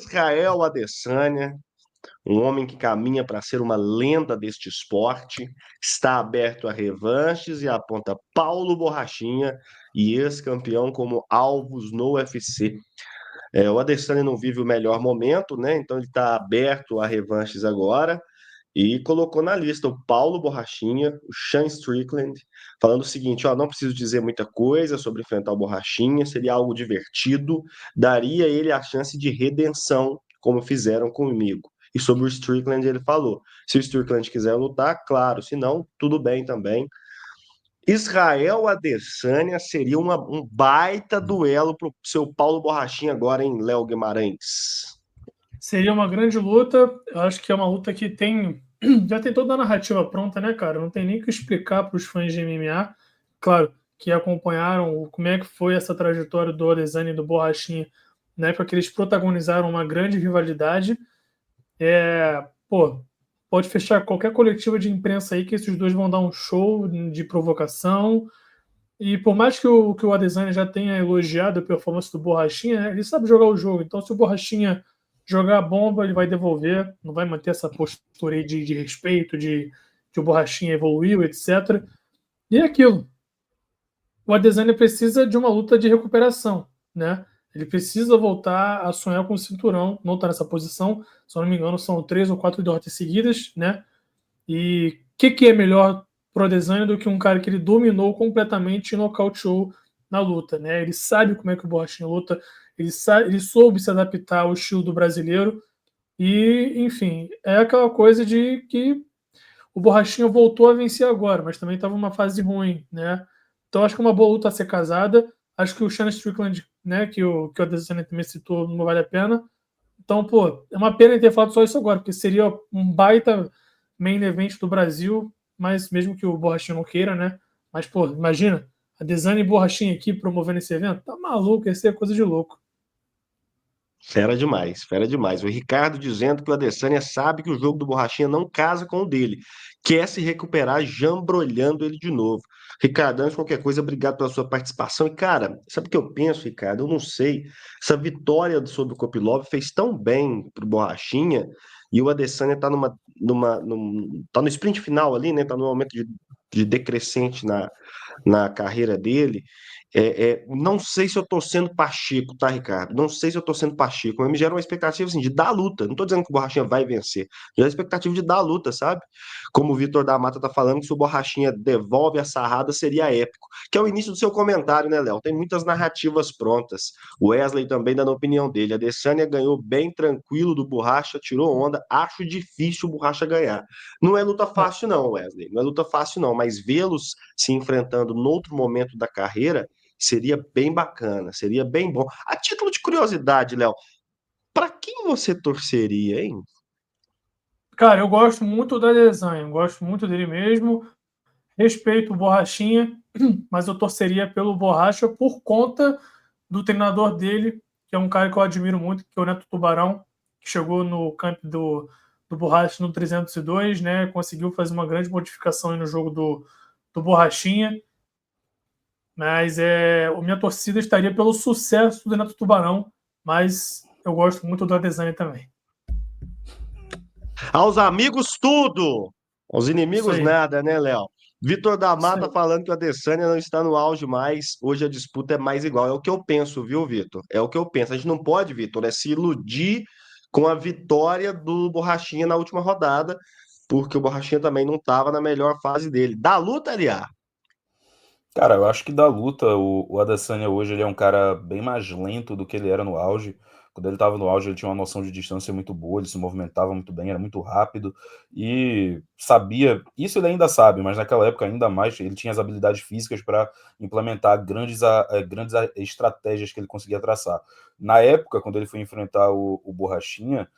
Israel Adesanya, um homem que caminha para ser uma lenda deste esporte, está aberto a revanches e aponta Paulo Borrachinha e ex-campeão como alvos no UFC. O Adesanya não vive o melhor momento, né? Então ele está aberto a revanches agora e colocou na lista o Paulo Borrachinha, o Sean Strickland, falando o seguinte: ó, não preciso dizer muita coisa sobre enfrentar o Borrachinha, seria algo divertido, daria ele a chance de redenção, como fizeram comigo. E sobre o Strickland ele falou: se o Strickland quiser lutar, claro, se não, tudo bem também. Israel Adesanya seria um baita duelo para o seu Paulo Borrachinha agora em Léo Guimarães. Seria uma grande luta. Eu acho que é uma luta que tem. Já tem toda a narrativa pronta, né, cara? Não tem nem o que explicar para os fãs de MMA. Claro, que acompanharam como é que foi essa trajetória do Adesanya e do Borrachinha, na época que eles protagonizaram uma grande rivalidade. Pô, pode fechar qualquer coletiva de imprensa aí que esses dois vão dar um show de provocação. E por mais que o Adesanya já tenha elogiado a performance do Borrachinha, né, ele sabe jogar o jogo. Então, se o Borrachinha jogar a bomba, ele vai devolver, não vai manter essa postura aí de respeito, de que o Borrachinha evoluiu, etc. E é aquilo. O Adesanya precisa de uma luta de recuperação, né? Ele precisa voltar a sonhar com o cinturão, não está nessa posição. Se eu não me engano, são 3 ou 4 derrotas seguidas, né? E o que é melhor pro Adesanya do que um cara que ele dominou completamente e nocauteou na luta, né? Ele sabe como é que o Borrachinha luta, ele soube se adaptar ao estilo do brasileiro e, enfim, é aquela coisa de que o Borrachinha voltou a vencer agora, mas também estava uma fase ruim, né? Então acho que é uma boa luta a ser casada. Acho que o Sean Strickland, né, que o Adesanya também citou, não vale a pena. Então, pô, é uma pena ter falado só isso agora, porque seria um baita main event do Brasil, mas mesmo que o Borrachinha não queira, né? Mas, pô, imagina, a Desane e Borrachinha aqui promovendo esse evento, tá maluco, ia ser coisa de louco. Fera demais, fera demais. O Ricardo dizendo que o Adesanya sabe que o jogo do Borrachinha não casa com o dele. Quer se recuperar jambrolhando ele de novo. Ricardo, antes de qualquer coisa, obrigado pela sua participação. E, cara, sabe o que eu penso, Ricardo? Eu não sei. Essa vitória sobre o Kopilov fez tão bem pro Borrachinha e o Adesanya tá tá no sprint final ali, né? Tá no momento de decrescente na carreira dele. Não sei se eu tô sendo Pacheco, tá, Ricardo? Não sei se eu tô sendo Pacheco, mas me gera uma expectativa assim, de dar luta. Não tô dizendo que o Borrachinha vai vencer, gera a expectativa de dar luta, sabe? Como o Vitor da Mata tá falando, que se o Borrachinha devolve a sarrada, seria épico. Que é o início do seu comentário, né, Léo? Tem muitas narrativas prontas. O Wesley também dando a opinião dele. A Adesanya ganhou bem tranquilo do Borracha, tirou onda. Acho difícil o Borracha ganhar. Não é luta fácil, não, Wesley. Não é luta fácil, não. Mas vê-los se enfrentando noutro momento da carreira seria bem bacana, seria bem bom. A título de curiosidade, Léo, para quem você torceria, hein? Cara, eu gosto muito da Adesanya, gosto muito dele mesmo, respeito o Borrachinha, mas eu torceria pelo Borracha por conta do treinador dele, que é um cara que eu admiro muito, que é o Neto Tubarão, que chegou no camp do Borracha no 302, né? Conseguiu fazer uma grande modificação aí no jogo do Borrachinha. Mas a minha torcida estaria pelo sucesso do Neto Tubarão, mas eu gosto muito do Adesanya também. Aos amigos, tudo! Aos Isso inimigos, aí, nada, né, Léo? Vitor da isso Mata aí. falando que o Adesanya não está no auge mais. Hoje a disputa é mais igual. É o que eu penso, viu, Vitor? É o que eu penso. A gente não pode, Vitor, se iludir com a vitória do Borrachinha na última rodada, porque o Borrachinha também não estava na melhor fase dele. Da luta, aliás. Cara, eu acho que da luta, o Adesanya hoje ele é um cara bem mais lento do que ele era no auge. Quando ele estava no auge, ele tinha uma noção de distância muito boa, ele se movimentava muito bem, era muito rápido e sabia. Isso ele ainda sabe, mas naquela época ainda mais ele tinha as habilidades físicas para implementar grandes estratégias que ele conseguia traçar. Na época, quando ele foi enfrentar o Borrachinha,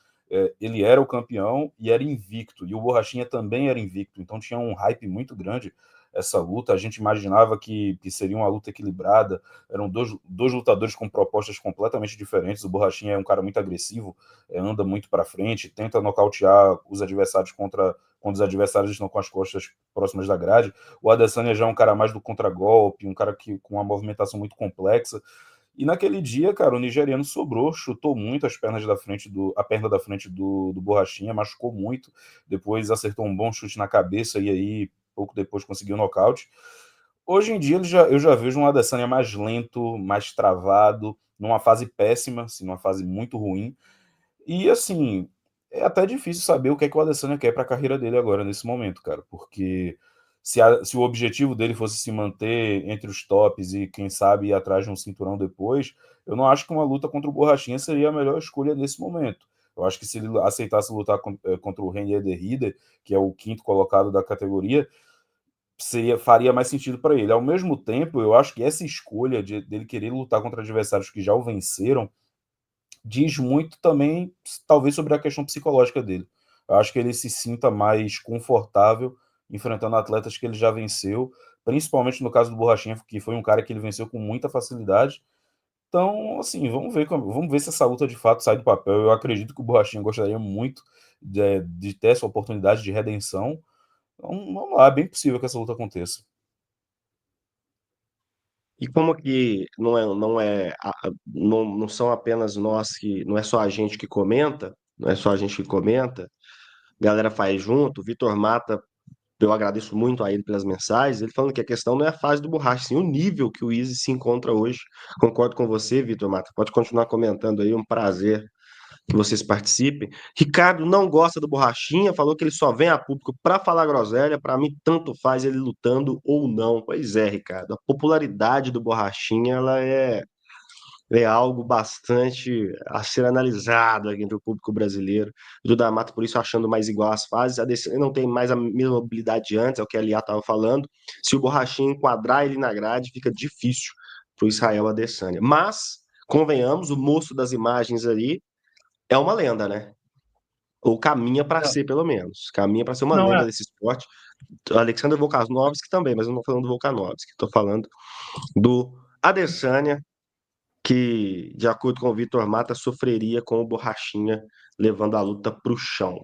ele era o campeão e era invicto, e o Borrachinha também era invicto, então tinha um hype muito grande essa luta. A gente imaginava que seria uma luta equilibrada, eram dois lutadores com propostas completamente diferentes. O Borrachinha é um cara muito agressivo, anda muito para frente, tenta nocautear os adversários quando os adversários estão com as costas próximas da grade. O Adesanya já é um cara mais do contragolpe, um cara com uma movimentação muito complexa. E naquele dia, cara, o nigeriano sobrou, chutou muito a perna da frente do Borrachinha, machucou muito. Depois acertou um bom chute na cabeça e aí, pouco depois, conseguiu o nocaute. Hoje em dia, eu já vejo um Adesanya mais lento, mais travado, numa fase péssima, assim, numa fase muito ruim. E assim, é até difícil saber o que é que o Adesanya quer para a carreira dele agora, nesse momento, cara, porque se o objetivo dele fosse se manter entre os tops e, quem sabe, ir atrás de um cinturão depois, eu não acho que uma luta contra o Borrachinha seria a melhor escolha nesse momento. Eu acho que se ele aceitasse lutar contra o Reinier de Ridder, que é o quinto colocado da categoria, faria mais sentido para ele. Ao mesmo tempo, eu acho que essa escolha dele querer lutar contra adversários que já o venceram diz muito também, talvez, sobre a questão psicológica dele. Eu acho que ele se sinta mais confortável enfrentando atletas que ele já venceu, principalmente no caso do Borrachinha, que foi um cara que ele venceu com muita facilidade. Então, assim, vamos ver se essa luta de fato sai do papel. Eu acredito que o Borrachinha gostaria muito de ter essa oportunidade de redenção. Então, vamos lá, é bem possível que essa luta aconteça. E como que não são apenas nós que, não é só a gente que comenta, não é só a gente que comenta, a galera faz junto, o Vitor Mata, eu agradeço muito a ele pelas mensagens, ele falando que a questão não é a fase do Borracha, sim o nível que o Easy se encontra hoje. Concordo com você, Vitor Mata, pode continuar comentando aí, um prazer que vocês participem. Ricardo não gosta do Borrachinha, falou que ele só vem a público para falar groselha. Para mim, tanto faz ele lutando ou não. Pois é, Ricardo, a popularidade do Borrachinha é algo bastante a ser analisado aqui entre o público brasileiro. O Duda Mata, por isso, achando mais igual às fases. A DC não tem mais a mesma mobilidade de antes, é o que a Lia estava falando. Se o Borrachinha enquadrar ele na grade, fica difícil para o Israel Adesanya. Mas, convenhamos, o moço das imagens ali é uma lenda, né? Ou caminha para É. ser, pelo menos. Caminha para ser uma Não, lenda é. desse esporte. Alexander Volkanovski também, mas eu não estou falando do Volkanovski, estou falando do Adesanya, que, de acordo com o Vitor Mata, sofreria com o Borrachinha levando a luta para o chão.